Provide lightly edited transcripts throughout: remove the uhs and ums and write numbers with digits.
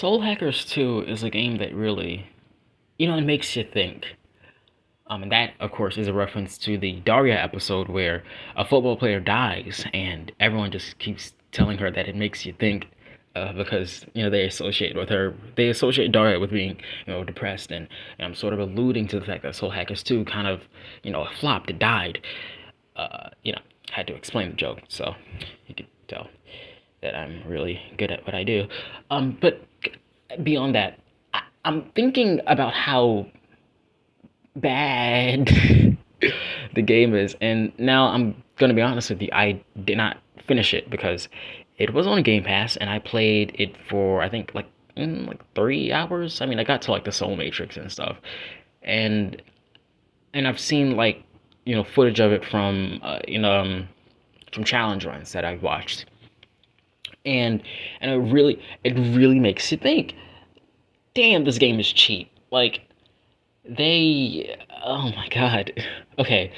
Soul Hackers 2 is a game that really, it makes you think. And that, of course, is a reference to the Daria episode where a football player dies, and everyone just keeps telling her that it makes you think, because they associate with her, they associate Daria with being depressed, and I'm sort of alluding to the fact that Soul Hackers 2 kind of flopped, it died. Had to explain the joke, so you could tell that I'm really good at what I do. But beyond that, I'm thinking about how bad the game is, and now I'm gonna be honest with you. I did not finish it because it was on Game Pass, and I played it for I think like 3 hours. I mean, I got to like the Soul Matrix and stuff, and I've seen like footage of it from from challenge runs that I've watched, and it really makes you think. Damn, this game is cheap. Like they, oh my god. Okay,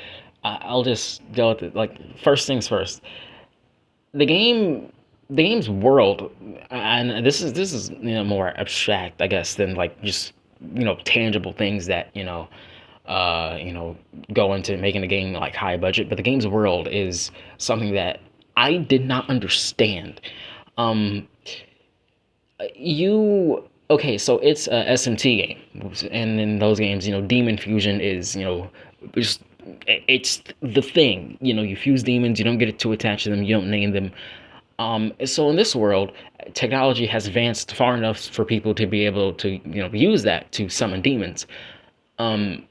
I'll just go with it. Like first things first. The game, the game's world, and this is more abstract, I guess, than like just tangible things that uh, you know, go into making a game like high budget. But the game's world is something that I did not understand. Um, you okay? So it's a SMT game, and in those games, demon fusion is just it's the thing. You fuse demons. You don't get it too attached to them. You don't name them. So in this world, technology has advanced far enough for people to be able to use that to summon demons. And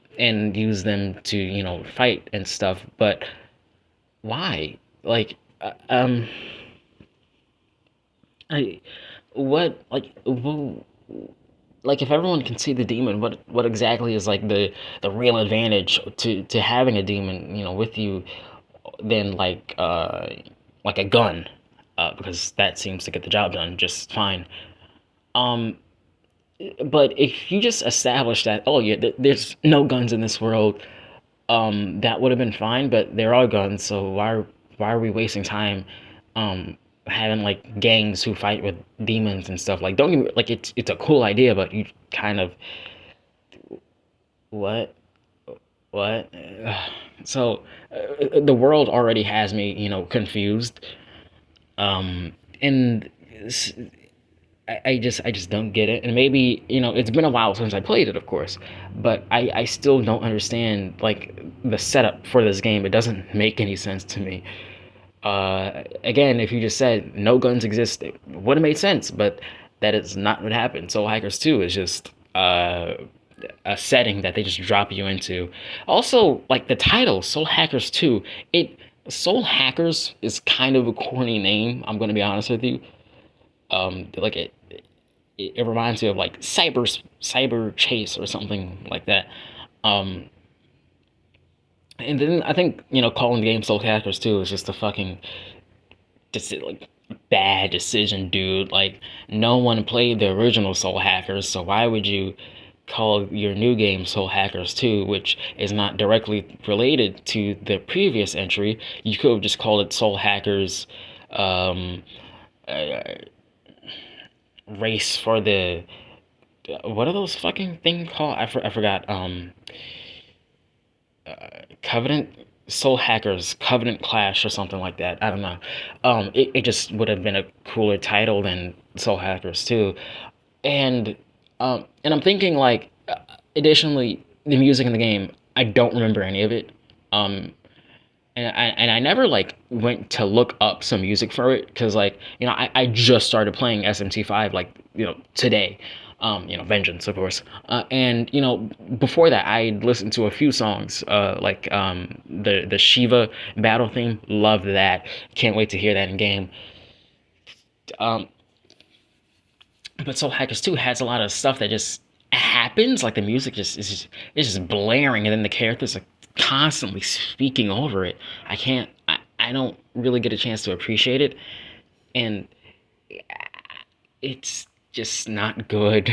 use them to fight and stuff. But why? Like, I what like if everyone can see the demon, what exactly is like the real advantage to having a demon with you than like a gun, because that seems to get the job done just fine. Um, but if you just establish that, oh yeah, there's no guns in this world, that would have been fine. But there are guns, so why are we wasting time, having like gangs who fight with demons and stuff? Like, don't get me, like it's a cool idea, but you kind of what what? So the world already has me, confused. And I just don't get it. And maybe it's been a while since I played it, of course, but I still don't understand like the setup for this game. It doesn't make any sense to me. Again, if you just said no guns exist, it would have made sense, but that is not what happened. Soul Hackers 2 is just a setting that they just drop you into. Also, like the title, Soul Hackers 2, it Soul Hackers is kind of a corny name. I'm gonna be honest with you. Like it reminds me of like cyber chase or something like that. Um, and then I think calling the game Soul Hackers 2 is just a fucking just like bad decision, dude. Like no one played the original Soul Hackers, so why would you call your new game Soul Hackers 2, which is not directly related to the previous entry? You could have just called it Soul Hackers, um, uh, race for the what are those fucking thing called? I forgot. Covenant Soul Hackers Covenant Clash or something like that. I don't know. It just would have been a cooler title than Soul Hackers 2. And I'm thinking like, additionally, the music in the game, I don't remember any of it. Um, and I never like went to look up some music for it because like I just started playing SMT5 like today. Vengeance, of course. And before that, I listened to a few songs, like the Shiva battle theme. Love that. Can't wait to hear that in game. Um, but Soul Hackers 2 has a lot of stuff that just happens. Like the music just is just blaring, and then the characters are constantly speaking over it. I don't really get a chance to appreciate it, and it's just not good.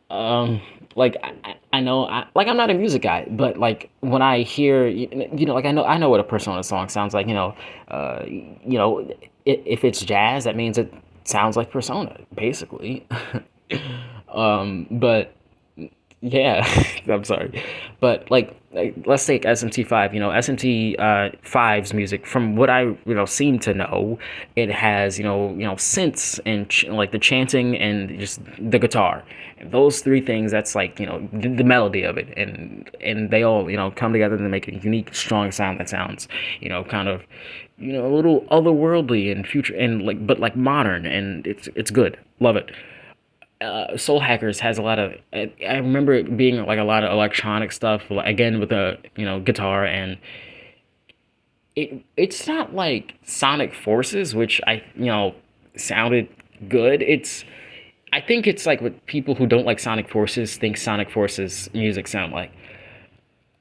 Like I know, like I'm not a music guy, but like when I hear, like I know what a Persona song sounds like. If it's jazz, that means it's sounds like Persona, basically. But yeah, I'm sorry, but like let's take SMT5. SMT 5's music. From what I seem to know, it has synths and like the chanting and just the guitar. And those three things. That's like the melody of it, and they all come together to make a unique, strong sound that sounds kind of a little otherworldly and future and like but like modern, and it's good. Love it. Soul Hackers has a lot of. I remember it being like a lot of electronic stuff. Again with a guitar, and it's not like Sonic Forces, which I sounded good. I think it's like what people who don't like Sonic Forces think Sonic Forces music sound like.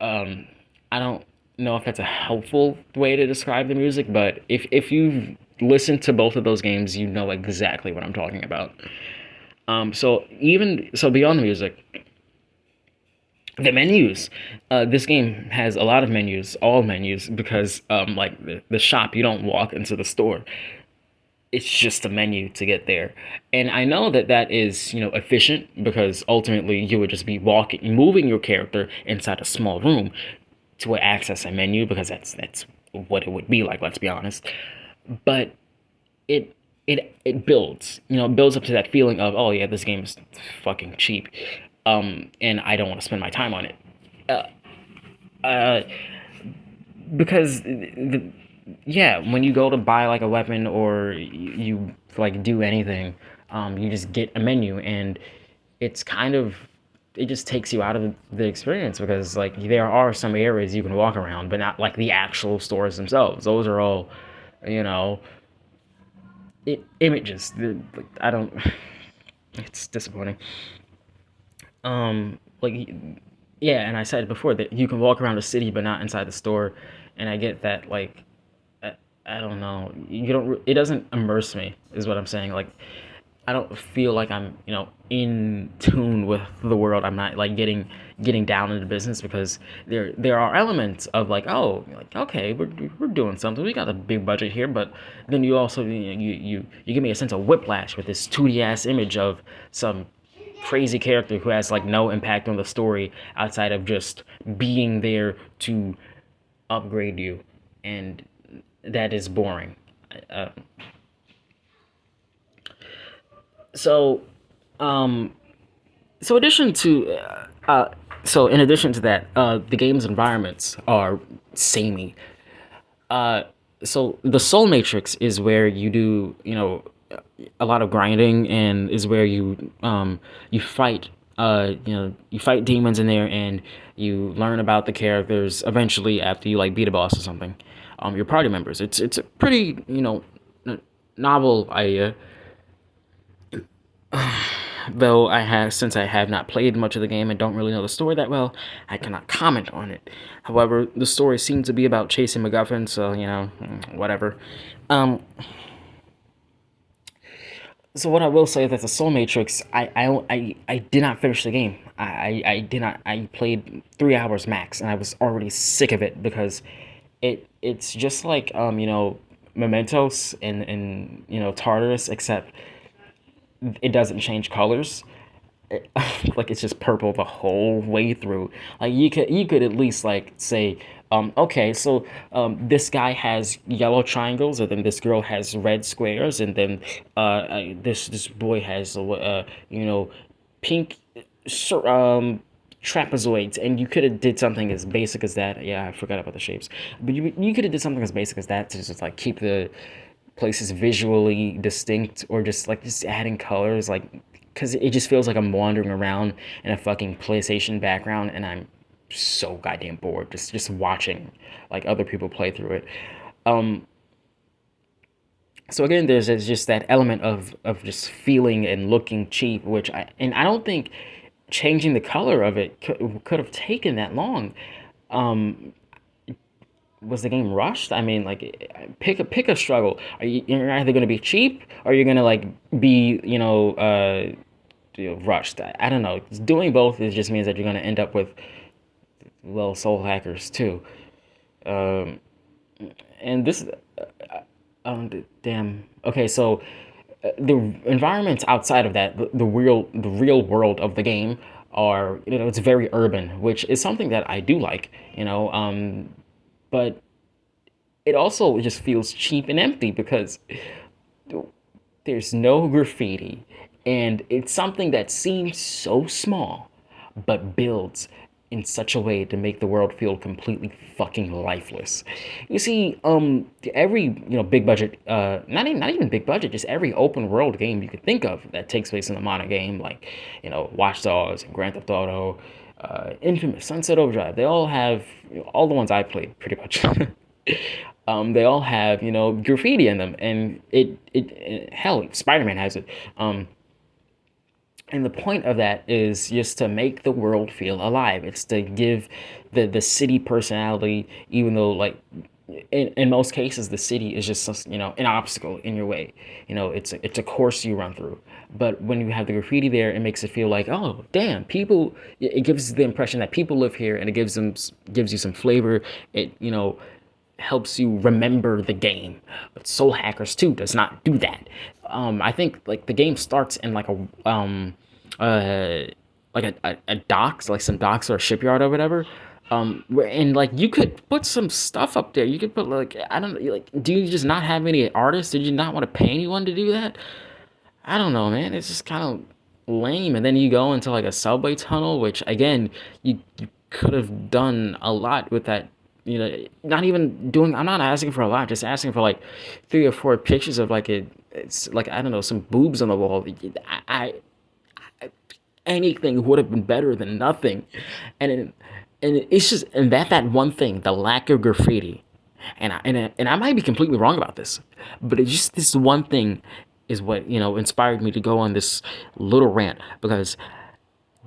I don't know if that's a helpful way to describe the music, but if you listen to both of those games, you know exactly what I'm talking about. So beyond the music, the menus. This game has a lot of menus, all menus, because like the shop, you don't walk into the store. It's just a menu to get there, and I know that that is efficient because ultimately you would just be moving your character inside a small room to access a menu because that's what it would be like. Let's be honest, but it it builds, it builds up to that feeling of, oh yeah, this game is fucking cheap, and I don't want to spend my time on it, uh, because yeah, when you go to buy like a weapon or you like do anything, you just get a menu, and it's kind of it just takes you out of the experience because like there are some areas you can walk around, but not like the actual stores themselves. Those are all, you know, images. Like, I don't. It's disappointing. Like yeah, and I said before that you can walk around the city but not inside the store, and I get that. Like I don't know, you don't. It doesn't immerse me, is what I'm saying. Like I don't feel like I'm in tune with the world. I'm not like getting down into business because there are elements of like, oh, like okay, we're doing something. We got a big budget here, but then you also you give me a sense of whiplash with this 2D ass image of some crazy character who has like no impact on the story outside of just being there to upgrade you, and that is boring. Uh, so um so addition to so in addition to that, the game's environments are samey. uh so the Soul Matrix is where you do a lot of grinding, and is where you fight you fight demons in there, and you learn about the characters eventually after you like beat a boss or something. Your party members, it's a pretty novel idea, though I have not played much of the game and don't really know the story that well, I cannot comment on it. However, the story seems to be about chasing MacGuffin, so whatever. Um, so what I will say is that the Soul Matrix, I did not finish the game. I did not. I played 3 hours max, and I was already sick of it because it's just like Mementos and Tartarus, except it doesn't change colors. Like it's just purple the whole way through. Like you could at least like say, okay, so this guy has yellow triangles, and then this girl has red squares, and then this boy has pink trapezoids, and you could have did something as basic as that. Yeah, I forgot about the shapes, but you could have did something as basic as that to just like keep the places visually distinct, or just adding colors, like because it just feels like I'm wandering around in a fucking PlayStation background, and I'm so goddamn bored just watching like other people play through it. Um, so again, there's just that element of just feeling and looking cheap, which I don't think changing the color of it could have taken that long. Um, was the game rushed? I mean, like, pick a struggle. You're either going to be cheap, or you're going to like be rushed. I don't know. Doing both, it just means that you're going to end up with, well, Soul Hackers too. Um, and this, damn. Okay, so the environments outside of that, the real world of the game are, it's very urban, which is something that I do like, but it also just feels cheap and empty because there's no graffiti, and it's something that seems so small, but builds in such a way to make the world feel completely fucking lifeless. You see, every big budget, not even big budget, just every open world game you could think of that takes place in a modern game, like Watch Dogs and Grand Theft Auto, Infamous, Sunset Overdrive. They all have all the ones I played pretty much. They all have graffiti in them, and hell, Spider-Man has it. And the point of that is just to make the world feel alive. It's to give the city personality, even though like in most cases the city is just an obstacle in your way. It's a course you run through. But when you have the graffiti there, it makes it feel like, oh damn, people. It gives the impression that people live here, and it gives you some flavor. It helps you remember the game. But Soul Hackers 2 does not do that. I think like the game starts in uh a docks, like some docks or a shipyard or whatever. And like you could put some stuff up there. You could put like, I don't know, like, do you just not have any artists? Did you not want to pay anyone to do that? I don't know, man. It's just kind of lame. And then you go into like a subway tunnel, which again, you could have done a lot with that. Not even doing. I'm not asking for a lot. Just asking for like 3 or 4 pictures of like it's like, I don't know, some boobs on the wall. Anything would have been better than nothing. And it's just, and that one thing, the lack of graffiti, and I might be completely wrong about this, but it's just this one thing is what inspired me to go on this little rant, because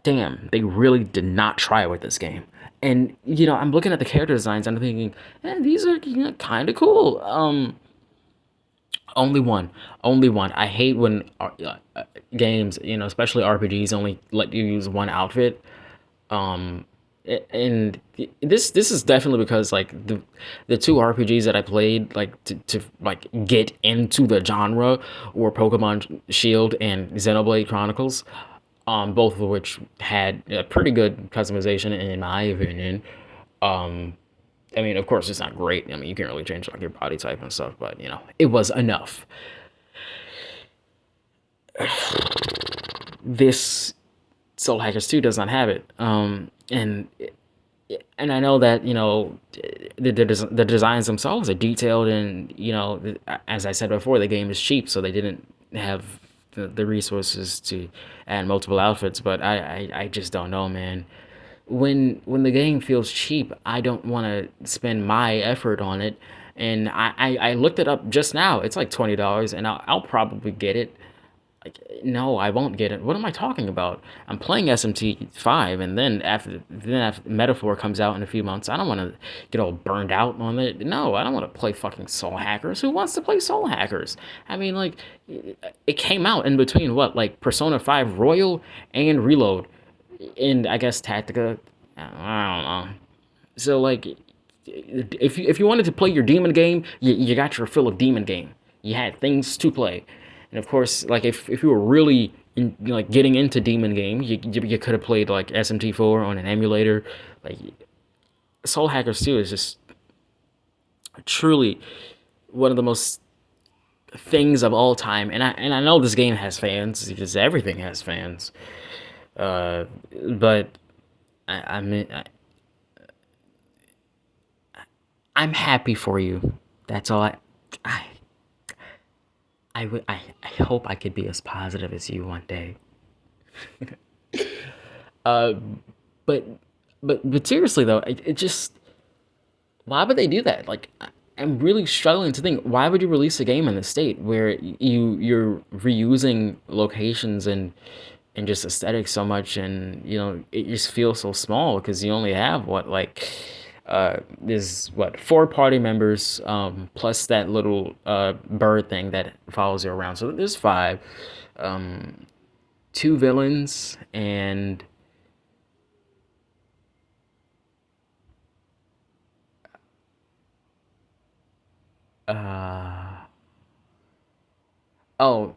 damn, they really did not try with this game. And I'm looking at the character designs and I'm thinking, these are kind of cool. Only one, only one. I hate when games, especially RPGs, only let you use one outfit. Um, and this is definitely because like the two RPGs that I played, like to like get into the genre, were Pokemon Shield and Xenoblade Chronicles. Both of which had a pretty good customization in my opinion. Um, I mean, of course, it's not great. I mean, you can't really change like your body type and stuff, but it was enough. This Soul Hackers 2 does not have it. And I know that the designs themselves are detailed, and as I said before, the game is cheap, so they didn't have the resources to add multiple outfits. But I just don't know, man. When the game feels cheap, I don't want to spend my effort on it. And I looked it up just now. It's like $20, and I'll probably get it. Like, no, I won't get it. What am I talking about? I'm playing SMT5, and then after Metaphor comes out in a few months, I don't want to get all burned out on it. No, I don't want to play fucking Soul Hackers. Who wants to play Soul Hackers? I mean, like, it came out in between what, like Persona 5 Royal and Reload, and I guess Tactica. I don't know. So like, if you wanted to play your demon game, you got your fill of demon game. You had things to play, and of course, like if you were really like getting into demon game, you could have played like SMT4 on an emulator. Like Soul Hackers 2 is just truly one of the most things of all time, and I know this game has fans because everything has fans. But I mean, I'm happy for you. That's all I I hope I could be as positive as you one day. Uh, but but seriously though, it just, why would they do that? Like, I'm really struggling to think, why would you release a game in the state where you're reusing locations and just aesthetics so much, and it just feels so small because you only have what, like, there's what, 4 party members, plus that little bird thing that follows you around, so there's 5, 2 villains, and uh Oh,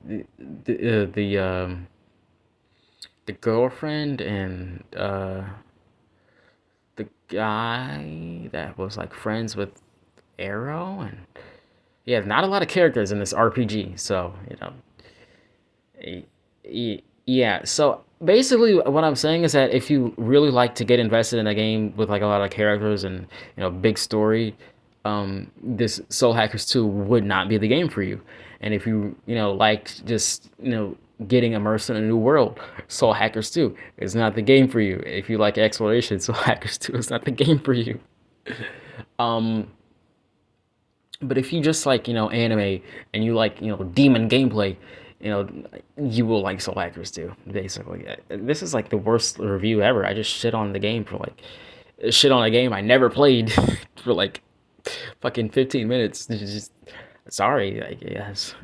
the girlfriend and the guy that was like friends with Arrow, and yeah, not a lot of characters in this RPG. So yeah. So basically, what I'm saying is that if you really like to get invested in a game with like a lot of characters and big story, this Soul Hackers 2 would not be the game for you. And if you like just getting immersed in a new world, Soul Hackers 2 is not the game for you. If you like exploration, Soul Hackers 2 is not the game for you. Um, but if you just like anime and you like demon gameplay, you know you will like Soul Hackers too. Basically, this is like the worst review ever. I just shit on the game for like shit on a game I never played for like fucking 15 minutes. It's just sorry, I guess.